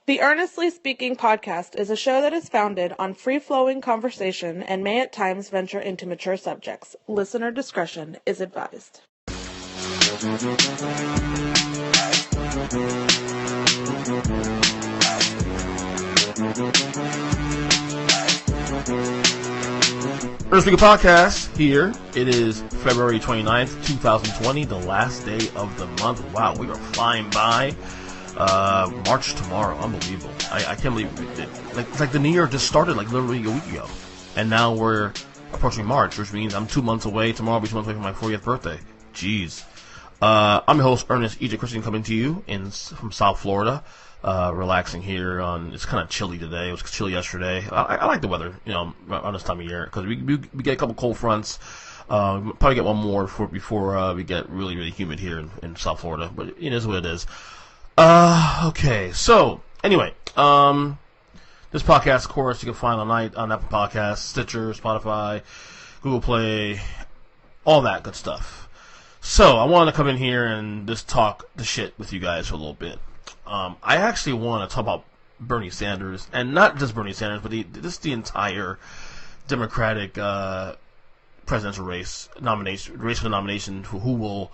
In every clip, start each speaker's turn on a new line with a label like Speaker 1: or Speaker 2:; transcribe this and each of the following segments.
Speaker 1: The Earnestly Speaking podcast is a show that is founded on free-flowing conversation and may at times venture into mature subjects. Listener discretion is advised.
Speaker 2: Earnestly podcast here. It is February 29th, 2020, the last day of the month. Wow, we are flying by. March tomorrow. Unbelievable. I can't believe it. It's like the new year just started like literally a week ago. And now we're approaching March, which means I'm 2 months away. Tomorrow I'll be 2 months away from my 40th birthday. Jeez. I'm your host, Earnest Christian, coming to you from South Florida. Relaxing here it's kind of chilly today. It was chilly yesterday. I like the weather, around this time of year, because we get a couple cold fronts. Probably get one more before we get really, really humid here in South Florida, but it is what it is. Okay, so, anyway, this podcast, of course, you can find on Apple Podcasts, Stitcher, Spotify, Google Play, all that good stuff. So, I wanted to come in here and just talk the shit with you guys for a little bit. I actually want to talk about Bernie Sanders, and not just Bernie Sanders, but the entire Democratic presidential race for the nomination for who will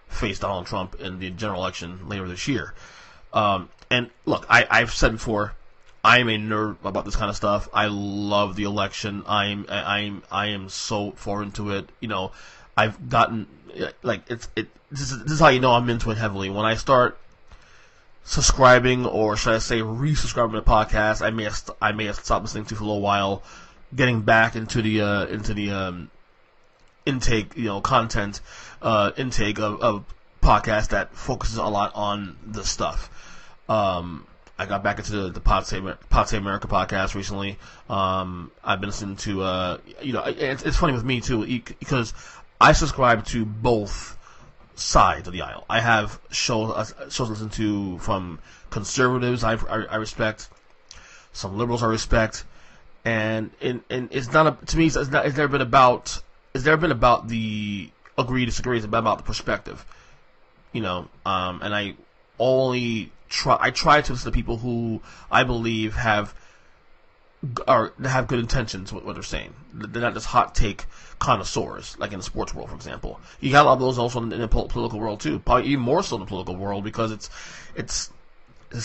Speaker 2: face Donald Trump in the general election later this year. And look, I've said before, I am a nerd about this kind of stuff. I love the election. I am so far into it. I've gotten this is how you know I'm into it heavily. When I start subscribing, or should I say resubscribing to the podcast, I may have stopped listening to for a little while, getting back into the intake, content intake of podcasts that focuses a lot on this stuff. I got back into the Pod Save America podcast recently. I've been listening to it's funny with me too, because I subscribe to both sides of the aisle. I have shows to listen to from conservatives I respect, some liberals I respect, and it's not to me. It's never been about the agree disagree. It's about the perspective, and I try to listen to people who I believe have good intentions with what they're saying. They're not just hot take connoisseurs, like in the sports world, for example. You got a lot of those also in the political world too. Probably even more so in the political world, because it's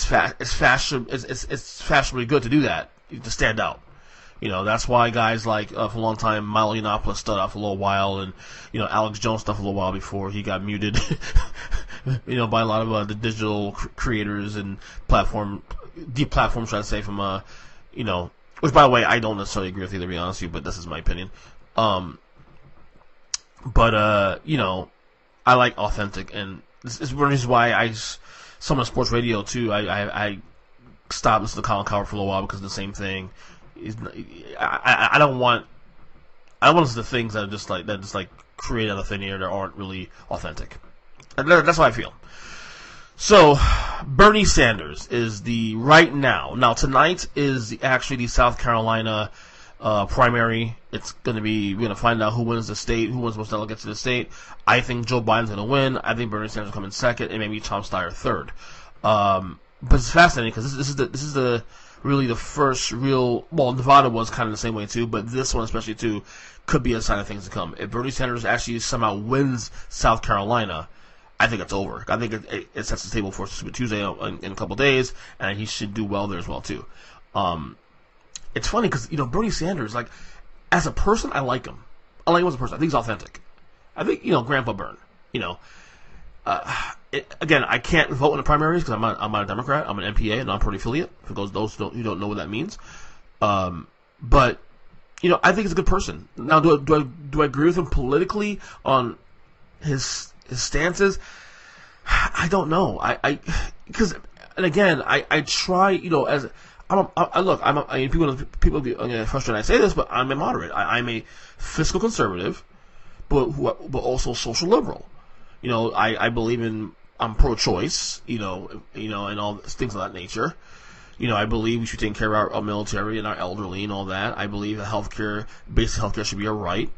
Speaker 2: fashionably good to do that, to stand out. That's why guys like for a long time Milo Yiannopoulos stood out for a little while, and Alex Jones stuff for a little while before he got muted. By a lot of the digital creators and deplatforms, should I say, from which, by the way, I don't necessarily agree with either, to be honest with you, but this is my opinion. I like authentic, and this is one reason why some of the sports radio too, I stopped listening to Colin Cowherd for a little while, because of the same thing. I don't want to listen to things that just create out of thin air that aren't really authentic. And that's how I feel. So, Bernie Sanders is right now. Now, tonight is actually the South Carolina primary. It's we're going to find out who wins the state, who wins most delegates to the state. I think Joe Biden's going to win. I think Bernie Sanders will come in second, and maybe Tom Steyer third. But it's fascinating, because this is really the first real. Well, Nevada was kind of the same way too, but this one especially too could be a sign of things to come. If Bernie Sanders actually somehow wins South Carolina, I think it's over. I think it sets the table for Super Tuesday in a couple days, and he should do well there as well too. It's funny because Bernie Sanders, like, as a person, I like him. I like him as a person. I think he's authentic. I think Grandpa Bern. Again, I can't vote in the primaries because I'm not a Democrat. I'm an NPA, a non-party affiliate. For those who don't know what that means, but I think he's a good person. Now, do I agree with him politically on his stances? I don't know. Because again, I try, as people get frustrated when I say this, but I'm a moderate. I'm a fiscal conservative, but also social liberal. I believe I'm pro-choice, and all things of that nature. I believe we should take care of our military and our elderly and all that. I believe that basic healthcare should be a right.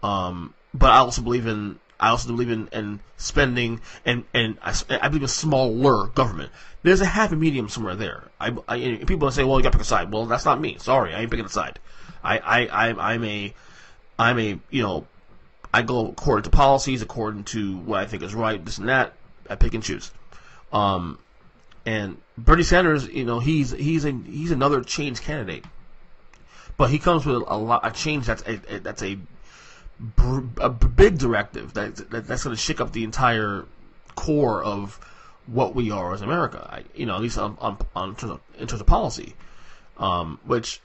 Speaker 2: But I also believe in I also believe in spending, and I believe in smaller government. There's a happy medium somewhere there. People say, well, you got to pick a side. Well, that's not me. Sorry, I ain't picking a side. I'm a I go according to policies, according to what I think is right, this and that. I pick and choose. And Bernie Sanders, he's another change candidate, but he comes with a change that's a big directive that's going to shake up the entire core of what we are as America. At least in terms of policy, which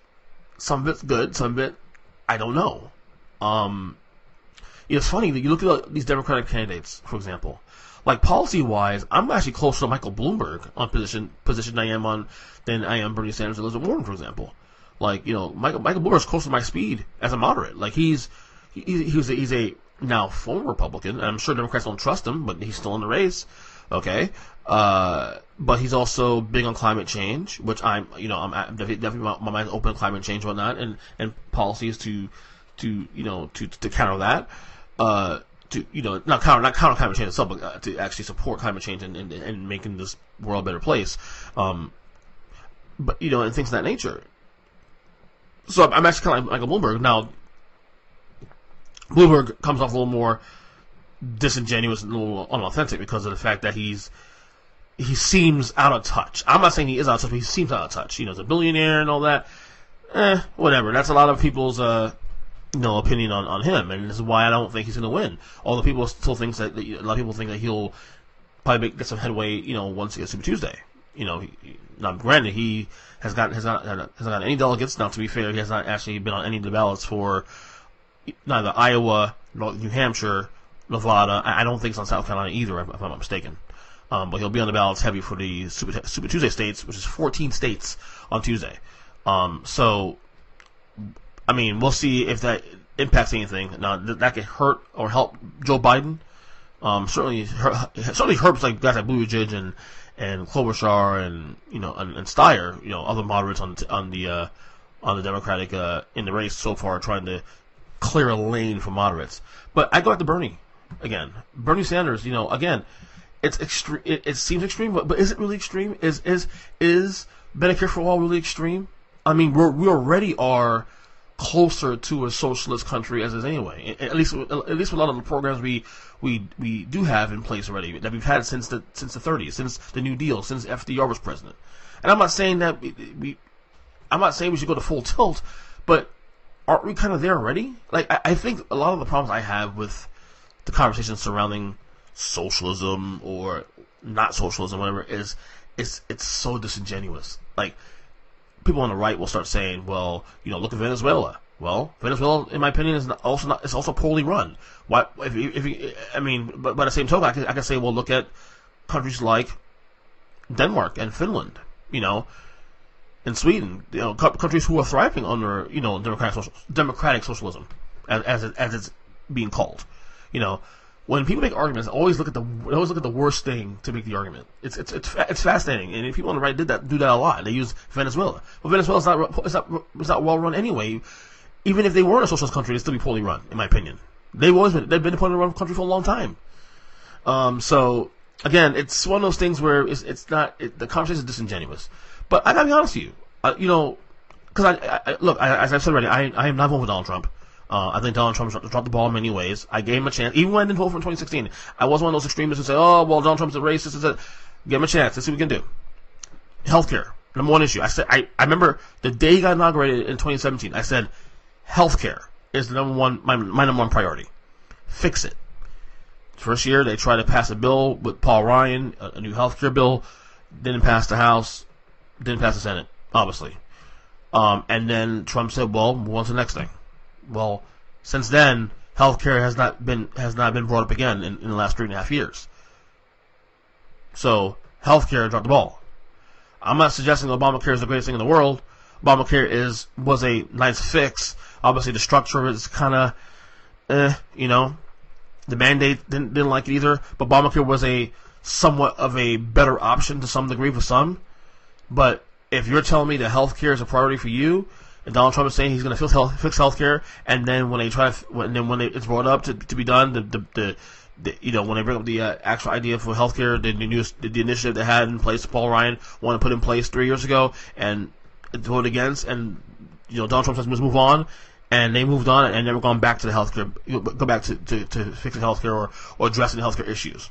Speaker 2: some of it's good, some of it I don't know. It's funny that you look at these Democratic candidates, for example. Like policy-wise, I'm actually closer to Michael Bloomberg on position than I am Bernie Sanders and Elizabeth Warren, for example. Like, Michael Bloomberg is close to my speed as a moderate. Like he's a now former Republican, and I'm sure Democrats don't trust him, but he's still in the race. Okay, but he's also big on climate change, which I'm definitely my mind's open to climate change and whatnot, and policies to counter that. Not counter climate change itself, but to actually support climate change and making this world a better place. But and things of that nature. So I'm actually kind of like Michael Bloomberg. Now, Bloomberg comes off a little more disingenuous and a little unauthentic because of the fact that he seems out of touch. I'm not saying he is out of touch, but he seems out of touch. He's a billionaire and all that. Whatever. That's a lot of people's opinion on him, and this is why I don't think he's going to win. Although people still think that a lot of people think that he'll probably get some headway, once he gets Super Tuesday. Now granted, he has not any delegates. Now, to be fair, he has not actually been on any of the ballots for neither Iowa, nor New Hampshire, Nevada. I don't think it's on South Carolina either, if I'm not mistaken. But he'll be on the ballots heavy for the Super Tuesday states, which is 14 states on Tuesday. So, I mean, we'll see if that impacts anything. Now, that could hurt or help Joe Biden. Certainly hurts like guys like Buttigieg and Klobuchar and Steyer, other moderates on the Democratic in the race so far, trying to clear a lane for moderates. But I go back to Bernie again. Bernie Sanders, again, it's extreme. It seems extreme, but is it really extreme? Is Medicare for all really extreme? I mean, we already are closer to a socialist country as is anyway. At least with a lot of the programs we do have in place already that we've had since the 30s, since the New Deal, since FDR was president. And I'm not saying that I'm not saying we should go to full tilt, but aren't we kind of there already? Like I think a lot of the problems I have with the conversation surrounding socialism or not socialism, whatever, is it's so disingenuous. Like, people on the right will start saying, well, look at Venezuela. Well, Venezuela, in my opinion, is also poorly run. Why? But by the same token, I can say, well, look at countries like Denmark and Finland, and Sweden, countries who are thriving under, democratic socialism, as it's being called. When people make arguments, always look at the worst thing to make the argument. It's fascinating, and people on the right do that a lot. They use Venezuela. Well, Venezuela's not well run anyway. Even if they were a socialist country, they'd still be poorly run, in my opinion. They've been a poorly run country for a long time. So again, it's one of those things where the conversation is disingenuous. But I gotta be honest with you, because look, as I've said already, I am not voting for Donald Trump. I think Donald Trump dropped the ball in many ways. I gave him a chance. Even when I didn't vote for him in 2016, I wasn't one of those extremists who say, oh, well, Donald Trump's a racist. Give him a chance. Let's see what we can do. Healthcare, number one issue. I remember the day he got inaugurated in 2017, I said, healthcare is the my number one priority. Fix it. First year, they tried to pass a bill with Paul Ryan, a new healthcare bill. Didn't pass the House. Didn't pass the Senate, obviously. And then Trump said, well, what's the next thing? Well, since then, healthcare has not been brought up again in the last 3.5 years. So, healthcare dropped the ball. I'm not suggesting Obamacare is the greatest thing in the world. Obamacare was a nice fix. Obviously, the structure is kind of, the mandate didn't like it either. But Obamacare was somewhat of a better option to some degree for some. But if you're telling me that healthcare is a priority for you, and Donald Trump is saying he's going to fix healthcare, and then when it's brought up to be done, the when they bring up the actual idea for healthcare, the initiative they had in place, Paul Ryan wanted to put in place 3 years ago, and voted against, and Donald Trump says must move on, and they moved on and never gone back to the healthcare, go back to fixing healthcare or addressing the healthcare issues.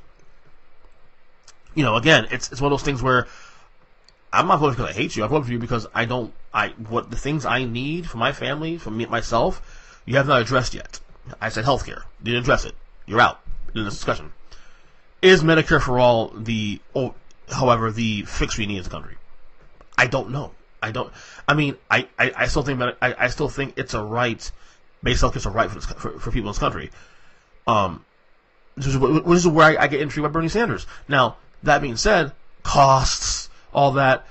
Speaker 2: Again, it's one of those things where I'm not voting because I hate you. I vote for you because what the things I need for my family, for me myself, you have not addressed yet. I said healthcare. You didn't address it. You're out in this discussion. Is Medicare for all however, the fix we need in the country? I don't know. I still think I still think it's a right. Basic healthcare is a right for people in this country. This is where I get intrigued by Bernie Sanders. Now, that being said, costs, all that,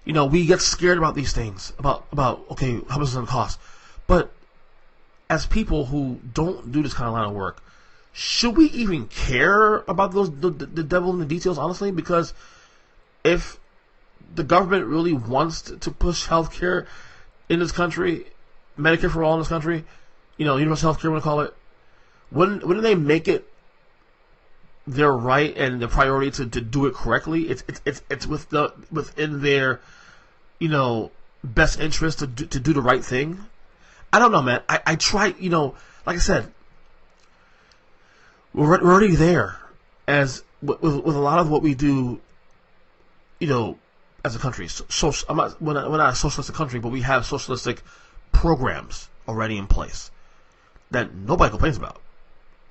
Speaker 2: we get scared about these things. About okay, how much is it going to cost? But as people who don't do this kind of line of work, should we even care about the devil in the details, honestly? Because if the government really wants to push healthcare in this country, Medicare for all in this country, universal healthcare, we call it, wouldn't they make it their right and the priority to do it correctly? It's within their best interest to do the right thing. I don't know, man. I try, like I said, we're already there as with a lot of what we do, as a country. So we're not a socialistic country, but we have socialistic programs already in place that nobody complains about.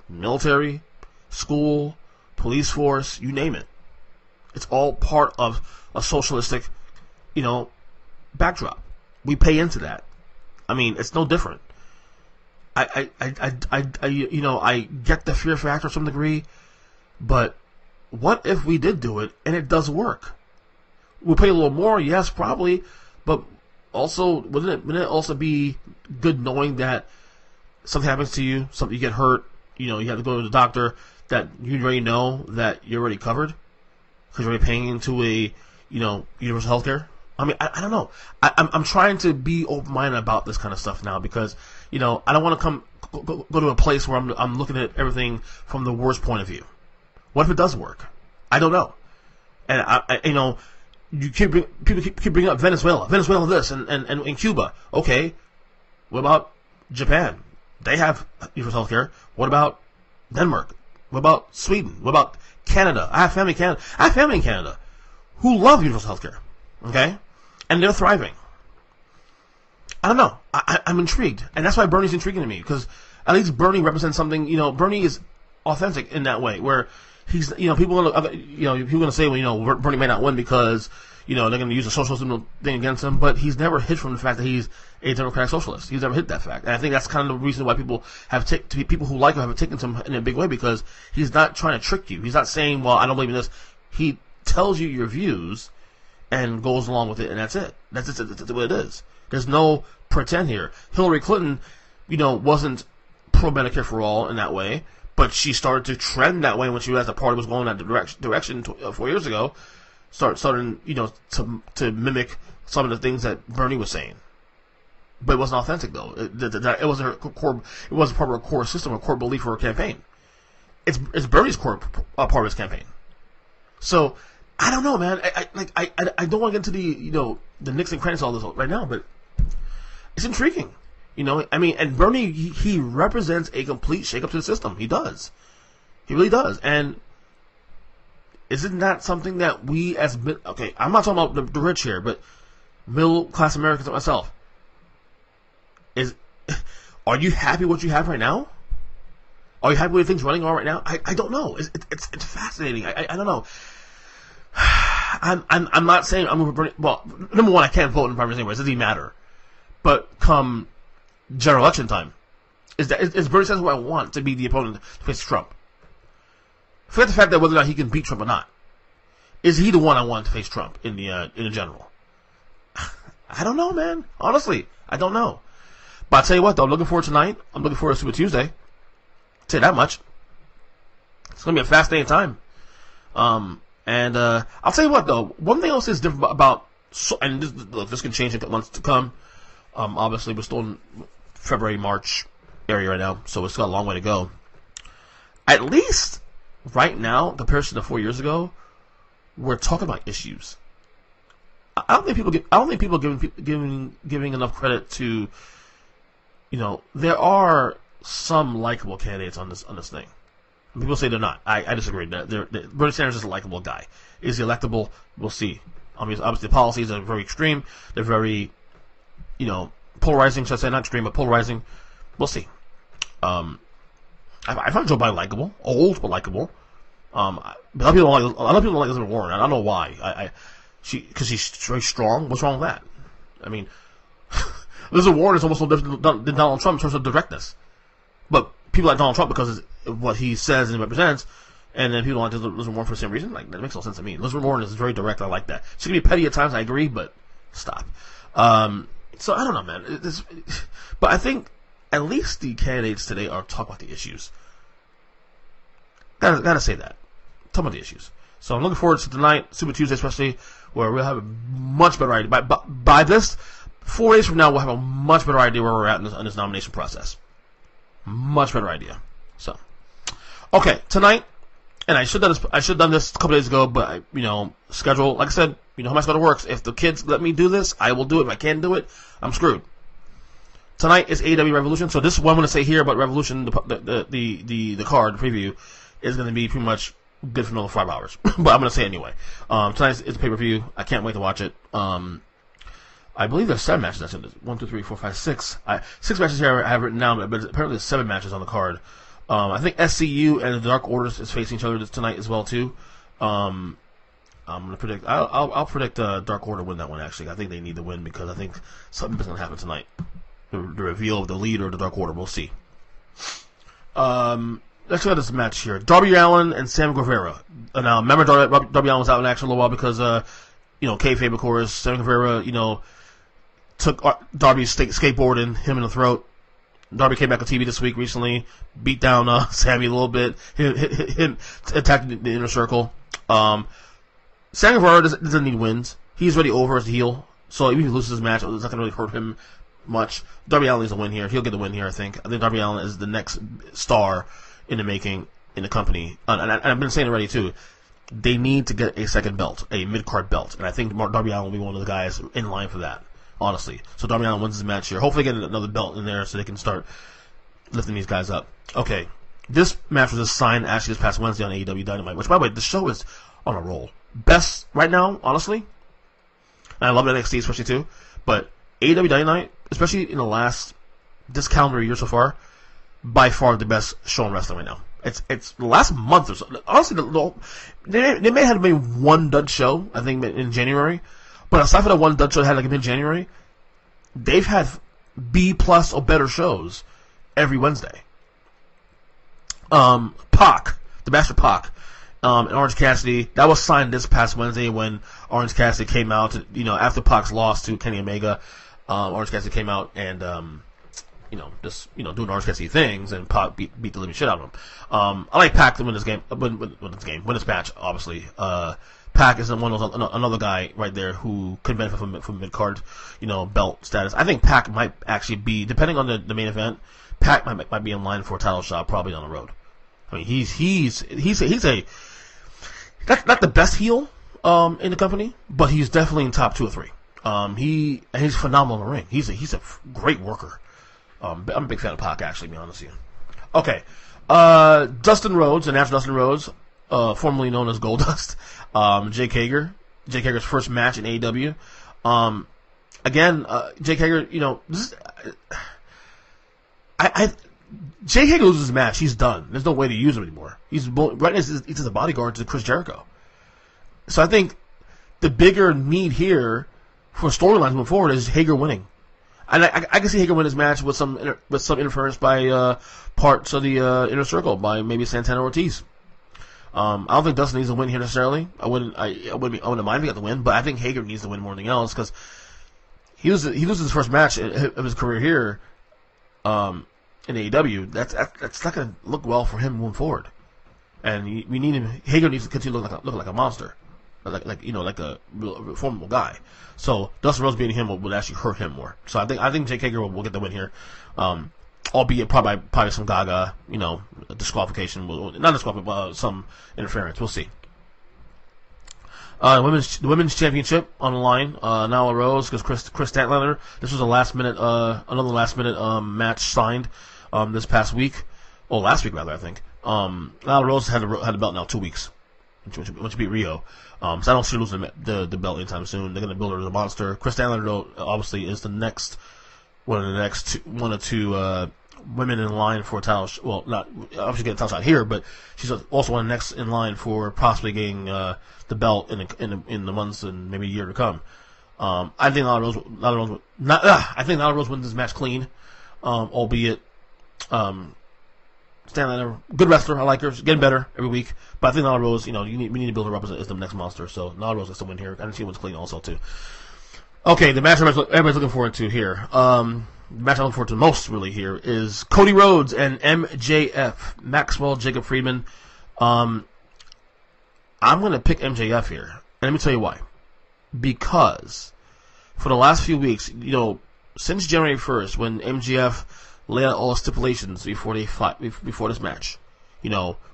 Speaker 2: Military, school, police force, you name it. It's all part of a socialistic, backdrop. We pay into that. I mean, it's no different. I get the fear factor to some degree, but what if we did do it and it does work? We'll pay a little more, yes, probably, but also, wouldn't it also be good knowing that something happens to you, you get hurt, you have to go to the doctor, that you already know that you're already covered because you're already paying into a, universal health care? I mean, I don't know. I'm trying to be open-minded about this kind of stuff now because, I don't want to go to a place where I'm looking at everything from the worst point of view. What if it does work? I don't know. And people keep bringing up Venezuela this and Cuba. Okay, what about Japan? They have universal health care. What about Denmark? What about Sweden? What about Canada? I have family in Canada who love universal health care. Okay, and they're thriving. I don't know. I'm intrigued, and that's why Bernie's intriguing to me because at least Bernie represents something. Bernie is authentic in that way where he's, people gonna say, well, Bernie may not win because, they're gonna use a socialism thing against him, but he's never hid from the fact that he's a democratic socialist. He's never hid that fact, and I think that's kind of the reason why people people who like him have taken to him in a big way because he's not trying to trick you. He's not saying, well, I don't believe in this. He tells you your views and goes along with it, and that's it. That's what it is. There's no pretend here. Hillary Clinton, wasn't pro Medicare for all in that way. But she started to trend that way when she realized the party was going that direction 4 years ago. Starting, to mimic some of the things that Bernie was saying. But it wasn't authentic, though. It wasn't her core. It wasn't part of her core system, or core belief for her campaign. It's Bernie's core part of his campaign. So I don't know, man. I don't want to get into the Nixon credits all this right now, but it's intriguing. And Bernie, he represents a complete shake-up to the system. He does. He really does. And isn't that something that we as... Okay, I'm not talking about the rich here, but middle-class Americans like myself. Are you happy with what you have right now? Are you happy with things running on right now? I don't know. It's fascinating. I don't know. I'm not saying I'm going to Bernie... Well, number one, I can't vote in primaries anyway. It doesn't even matter. But come general election time, is Bernie Sanders who I want to be the opponent to face Trump? Forget the fact that whether or not he can beat Trump or not. Is he the one I want to face Trump in the general? I don't know, man. Honestly, I don't know. But I'll tell you what, though, I'm looking forward to tonight. I'm looking forward to Super Tuesday. I'll tell you that much. It's going to be a fascinating time. And I'll tell you what, though. One thing else is different about... and this can change in months to come. Obviously, we're still in February, March area right now, so it's got a long way to go. At least right now, compared to 4 years ago, we're talking about issues. I don't think people giving enough credit to, there are some likable candidates on this thing. People say they're not. I disagree. Bernie Sanders is a likable guy. Is he electable? We'll see. I mean, obviously the policies are very extreme. They're very, polarizing. Should I say not extreme, but polarizing? We'll see. I find Joe Biden likable, old but likable. But a lot of people don't like Elizabeth Warren. I don't know why. Because she's very strong. What's wrong with that? I mean, Elizabeth Warren is almost no different than Donald Trump in terms of directness. But people like Donald Trump because of what he says and represents, and then people don't like Elizabeth Warren for the same reason. Like, that makes no sense to me. Elizabeth Warren is very direct. I like that. She can be petty at times. I agree, but stop. So I don't know, man. But I think at least the candidates today are talking about the issues. Gotta say that. Talk about the issues. So I'm looking forward to tonight, Super Tuesday especially, where we'll have a much better idea. By this, 4 days from now, we'll have a much better idea where we're at in this nomination process. Much better idea. So, okay, tonight, and I should have done this a couple days ago, but schedule, like I said, how my schedule works. If the kids let me do this, I will do it. If I can't do it, I'm screwed. Tonight is AEW Revolution, so this is what I'm going to say here about Revolution, the card, the preview, is going to be pretty much good for another 5 hours. But I'm going to say it anyway. Tonight is a pay-per-view. I can't wait to watch it. I believe there's 7 matches. That's it. 1, 2, 3, 4, 5, 6. 6 matches here I have written down, but apparently there's 7 matches on the card. I think SCU and the Dark Order is facing each other tonight as well too. I'm gonna predict. I'll predict Dark Order win that one. Actually, I think they need to win because I think something's gonna happen tonight. The reveal of the leader of the Dark Order. We'll see. Let's look at this match here. Darby Allin and Sam Guevara. Now, remember Darby Allin was out in action a little while because kayfabe, of course. Sam Guevara, took Darby's skateboard him in the throat. Darby came back on TV this week recently, beat down Sammy a little bit, him attacked the inner circle. Sam Guevara doesn't need wins. He's already over as a heel, so even if he loses his match, it's not going to really hurt him much. Darby Allin needs a win here. He'll get the win here, I think. I think Darby Allin is the next star in the making in the company. And I've been saying already, too. They need to get a second belt, a mid-card belt. And I think Darby Allin will be one of the guys in line for that. Honestly. So Darby Allin wins his match here. Hopefully get another belt in there so they can start lifting these guys up. Okay. This match was assigned actually this past Wednesday on AEW Dynamite, which, by the way, the show is on a roll. Best right now, honestly. And I love NXT especially too. But AEW Dynamite, especially in this calendar year so far, by far the best show in wrestling right now. It's the last month or so. Honestly, they may have made one dud show, I think, in January. But aside from that one dud show they had like in January, they've had B+ or better shows every Wednesday. Pac, the Master Pac, and Orange Cassidy, that was signed this past Wednesday when Orange Cassidy came out. After Pac's loss to Kenny Omega, Orange Cassidy came out and doing Orange Cassidy things, and Pac beat the living shit out of him. I like Pac to win this game, win this match, obviously. Pac is another guy right there who could benefit from mid-card, belt status. I think Pac might actually be, depending on the main event, Pac might be in line for a title shot probably down the road. I mean, he's a not the best heel in the company, but he's definitely in top 2 or 3. He's phenomenal in the ring. He's a great worker. I'm a big fan of Pac, actually, to be honest with you. Okay. Dustin Rhodes, and after Dustin Rhodes, formerly known as Goldust, Jake Hager. Jake Hager's first match in AEW. Again, Jake Hager, Jake Hager loses his match. He's done. There's no way to use him anymore. He's a bodyguard to Chris Jericho. So I think the bigger need here for storylines moving forward is Hager winning. And I can see Hager win his match with some interference by parts of the inner circle by maybe Santana Ortiz. I don't think Dustin needs to win here necessarily. I wouldn't mind if he got the win, but I think Hager needs to win more than anything else because he loses his first match of his career here in AEW. That's not going to look well for him moving forward. And we need him. Hager needs to continue looking like a monster, like a formidable guy. So Dustin Rhodes beating him would actually hurt him more. So I think Jake Hager will get the win here. albeit probably some Gaga, disqualification, not disqualification, but some interference. We'll see. The women's championship on the line. Nyla Rose because Chris Statlander. This was another last minute match signed this past week. Well, last week rather, I think. Nyla Rose had the belt now 2 weeks. When she beat Rio. So I don't see her losing the belt anytime soon. They're going to build her as a monster. Chris Statlander, though, obviously is one of two women in line for a title. Well, not obviously getting a title shot here, but she's also one of the next in line for possibly getting the belt in the months and maybe a year to come. I think Nyla Rose wins this match clean, albeit Statlander, good wrestler. I like her. She's getting better every week. But I think Nyla Rose, we need to build her up as the next monster. So Nyla Rose gets to win here. I think she wins clean also too. Okay, the match everybody's looking forward to here. The match I'm looking forward to most really here is Cody Rhodes and MJF, Maxwell Jacob Friedman. I'm going to pick MJF here, and let me tell you why. Because for the last few weeks, since January 1st, when MJF laid out all the stipulations before this match,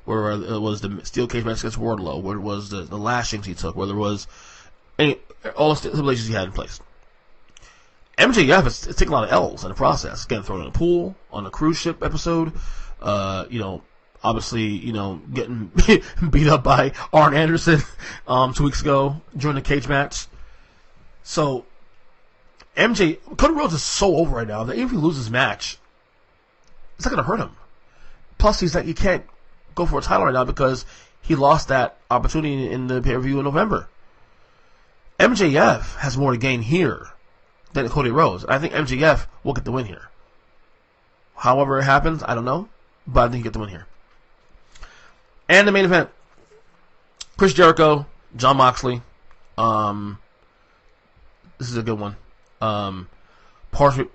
Speaker 2: where it was the steel cage match against Wardlow, where it was the lashings he took, where there was all the stipulations he had in place. MJF is taking a lot of L's in the process. Getting thrown in a pool on a cruise ship episode. Obviously, getting beat up by Arn Anderson 2 weeks ago during the cage match. So Cody Rhodes is so over right now that even if he loses this match, it's not going to hurt him. Plus, he can't go for a title right now because he lost that opportunity in the pay-per-view in November. MJF has more to gain here than Cody Rhodes. I think MJF will get the win here. However it happens, I don't know, but I think he'll get the win here. And the main event, Chris Jericho, Jon Moxley. This is a good one. Partially,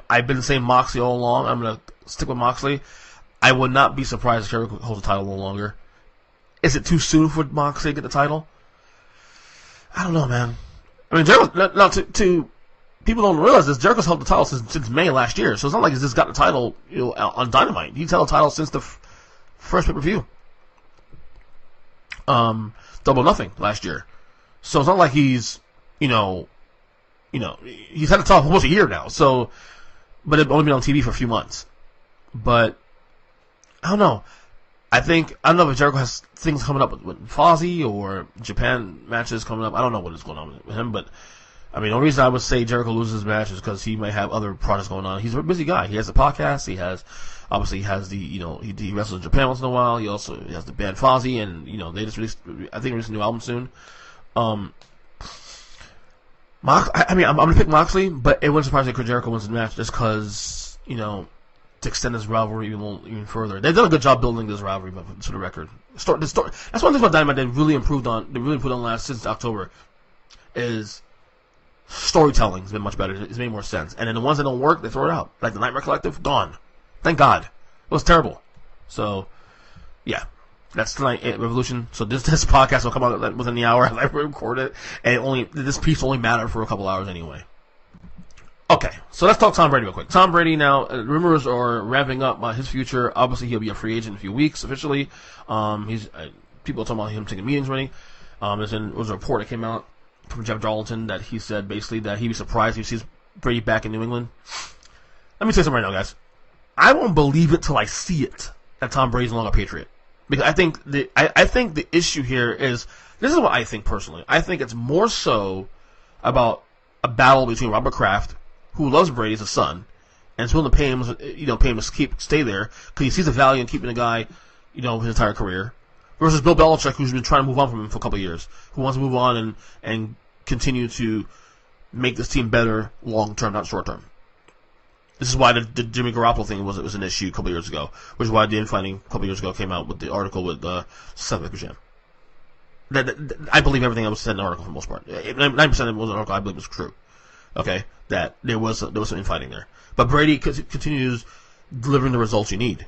Speaker 2: I've been saying Moxley all along. I'm gonna stick with Moxley. I would not be surprised if Jericho holds the title a little longer. Is it too soon for Moxley to get the title? I don't know, man. I mean, Jericho. Now, to people don't realize this. Jericho's held the title since May last year, so it's not like he's just got the title, on Dynamite. He's held the title since the first pay-per-view. Double Nothing last year, so it's not like he's, he's had the title for almost a year now. So, but it's only been on TV for a few months. But I don't know. I don't know if Jericho has things coming up with Fozzy or Japan matches coming up. I don't know what is going on with him, but I mean, the only reason I would say Jericho loses his match is because he may have other projects going on. He's a busy guy. He has a podcast. He has the, he wrestles in Japan once in a while. He has the band Fozzy, and, they just released a new album soon. I'm going to pick Moxley, but it wouldn't surprise me if Chris Jericho wins the match just because, to extend this rivalry even further. They've done a good job building this rivalry, to the record. That's one thing about Dynamite they really put on since October is storytelling's been much better. It's made more sense. And then the ones that don't work, they throw it out. Like the Nightmare Collective, gone. Thank God. It was terrible. So, yeah. That's tonight at Revolution. So this podcast will come out within the hour as I record it. And this piece only mattered for a couple hours anyway. Okay, so let's talk Tom Brady real quick. Tom Brady now, rumors are ramping up his future. Obviously, he'll be a free agent in a few weeks officially. People are talking about him taking meetings already. There was a report that came out from Jeff Darlington that he said basically that he'd be surprised if he sees Brady back in New England. Let me say something right now, guys. I won't believe it till I see it that Tom Brady's no longer a Patriot. Because I think the issue here is, this is what I think personally. I think it's more so about a battle between Robert Kraft, who loves Brady as a son, and is willing to pay him to stay there because he sees the value in keeping the guy, his entire career, versus Bill Belichick, who's been trying to move on from him for a couple of years, who wants to move on and continue to make this team better long term, not short term. This is why the Jimmy Garoppolo thing was an issue a couple of years ago, which is why the infighting a couple of years ago came out with the article with Seth Wickersham. I believe everything that was said in the article for the most part. 9% of the article I believe was true. Okay, that there was some infighting there, but Brady continues delivering the results you need.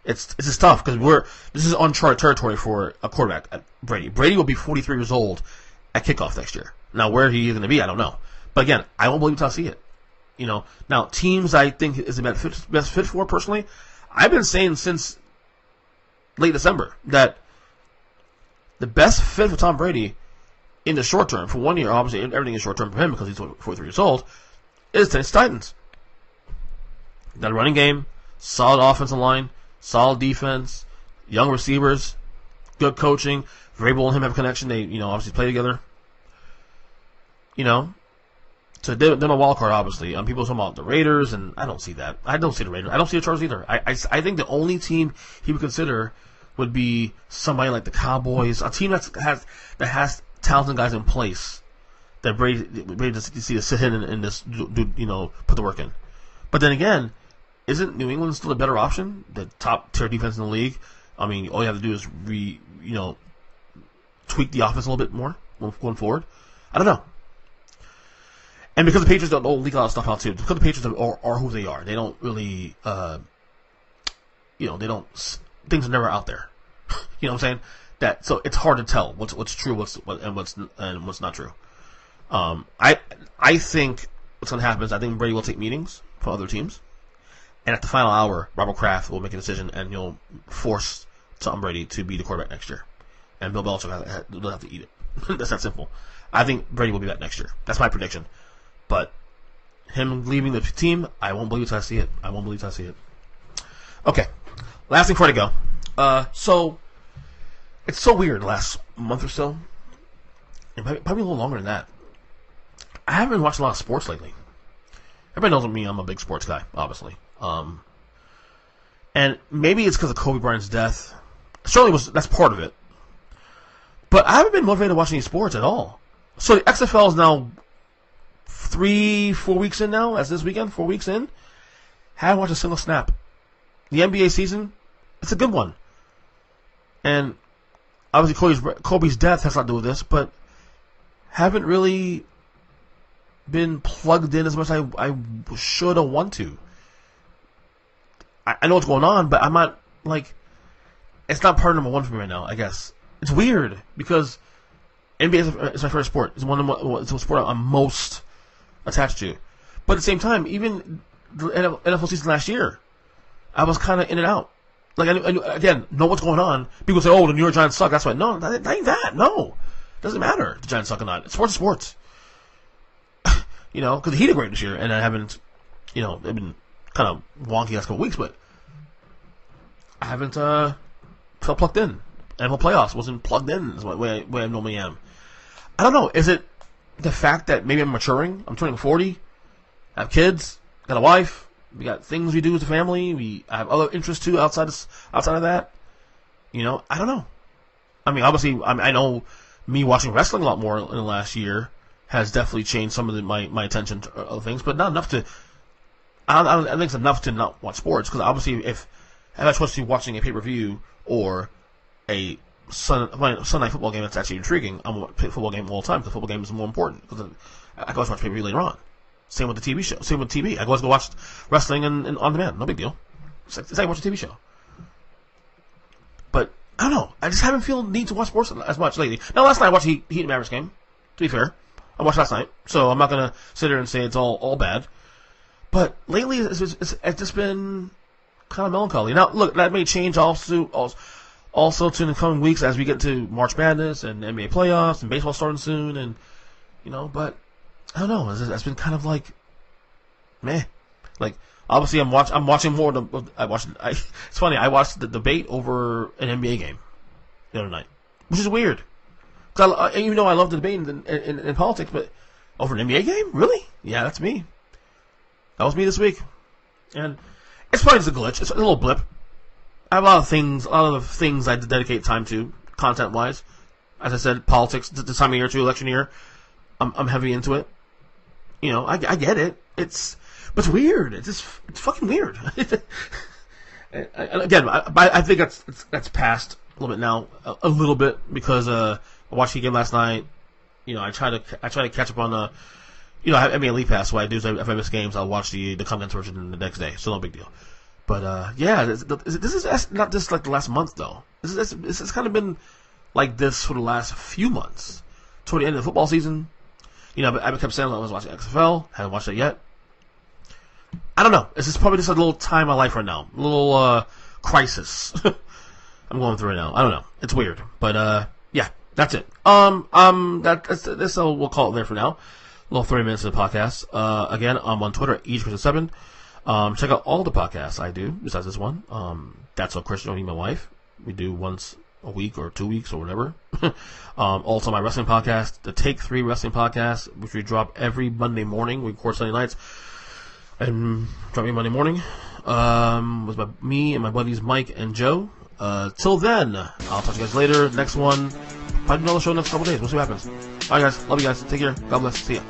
Speaker 2: It's just tough because this is uncharted territory for a quarterback. Brady will be 43 years old at kickoff next year. Now where he is going to be, I don't know. But again, I won't believe until I see it. Now teams I think is the best fit for personally. I've been saying since late December that the best fit for Tom Brady in the short term, for 1 year, obviously everything is short term for him because he's 43 years old, is Tennessee Titans. Got a running game, solid offensive line, solid defense, young receivers, good coaching. Vrabel and him have a connection. They, obviously play together. So they're a wild card, obviously. People are talking about the Raiders, and I don't see that. I don't see the Raiders. I don't see the Chargers either. I think the only team he would consider would be somebody like the Cowboys, a team that has talented guys in place that Brady just see to sit in and just do, put the work in. But then again, isn't New England still a better option? The top tier defense in the league. I mean, all you have to do is tweak the offense a little bit more going forward. I don't know. And because the Patriots don't leak a lot of stuff out too, because the Patriots are who they are, they don't really, things are never out there. You know what I'm saying? So it's hard to tell what's true, what's not true. I think what's going to happen is I think Brady will take meetings from other teams, and at the final hour, Robert Kraft will make a decision, and he'll force Tom Brady to be the quarterback next year, and Bill Belichick will have to eat it. That's that simple. I think Brady will be back next year. That's my prediction. But him leaving the team, I won't believe it until I see it. Okay. Last thing before I go. So it's so weird the last month or so, and probably a little longer than that. I haven't been watching a lot of sports lately. Everybody knows me, I'm a big sports guy, obviously. And maybe it's because of Kobe Bryant's death. Certainly that's part of it. But I haven't been motivated to watch any sports at all. So the XFL is now 3-4 weeks in now, as this weekend, 4 weeks in. Haven't watched a single snap. The NBA season, it's a good one. And obviously Kobe's death has a lot to do with this, but haven't really been plugged in as much as I should or want to. I know what's going on, but I'm not, it's not part of number one for me right now, I guess. It's weird, because NBA is my favorite sport. It's it's the sport I'm most attached to. But at the same time, even the NFL season last year, I was kind of in and out. I again, know what's going on. People say, oh, the New York Giants suck. That's why. No, that ain't that. No. It doesn't matter if the Giants suck or not. Sports is sports. Because the Heat are great this year, and I haven't, they've been kind of wonky the last couple weeks, but I haven't felt plugged in. NFL playoffs wasn't plugged in is the way I normally am. I don't know. Is it the fact that maybe I'm maturing? I'm turning 40. I have kids. Got a wife. We got things we do as a family. I have other interests too outside of that. I don't know. I mean, obviously, I know me watching wrestling a lot more in the last year has definitely changed some of my attention to other things, but not enough to. I think it's enough to not watch sports, because obviously if I'm supposed to be watching a pay-per-view or a Sunday night football game that's actually intriguing, I'm going to play a football game all the time, because football game is more important, because I can always watch pay-per-view later on. Same with the TV show. Same with TV. I can always go watch wrestling and on demand. No big deal. It's like watching a TV show. But I don't know. I just haven't feel the need to watch sports as much lately. Now, last night I watched the Heat and Mavericks game. To be fair, I watched last night, so I'm not going to sit there and say it's all bad. But lately, it's just been kind of melancholy. Now, look, that may change also to the coming weeks as we get to March Madness and NBA playoffs and baseball starting soon, and but I don't know. It's been kind of meh. Obviously, I'm watching more. It's funny. I watched the debate over an NBA game the other night, which is weird. Even though I love the debate in politics, but over an NBA game, really? Yeah, that's me. That was me this week, and it's probably just a glitch. It's a little blip. I have a lot of things I dedicate time to, content-wise. As I said, politics this time of year too, election year. I'm heavy into it. I get it. But it's weird. It's fucking weird. and again, I think that's passed a little bit now, a little bit, because I watched the game last night. I try to catch up on I have NBA League Pass. So what I do is if I miss games, I'll watch the condensed version the next day. So no big deal. But yeah, this is not just the last month though. This has kind of been like this for the last few months. Toward the end of the football season, I kept saying I was watching XFL. Haven't watched it yet. I don't know. This is probably just a little time in my life right now. A little crisis I'm going through right now. I don't know. It's weird, but yeah, that's it. This we'll call it there for now. A little 30 minutes of the podcast. Again, I'm on Twitter at EachChristian7. Check out all the podcasts I do besides this one. That's So Christian, Me and My Wife. We do once a week or 2 weeks or whatever. Also my wrestling podcast, the Take 3 Wrestling Podcast, which we drop every Monday morning. We record Sunday nights and drop me Monday morning. With me and my buddies Mike and Joe. Till then, I'll talk to you guys later. Next one, probably another show next couple days. We'll see what happens. Alright guys, love you guys. Take care. God bless. See ya.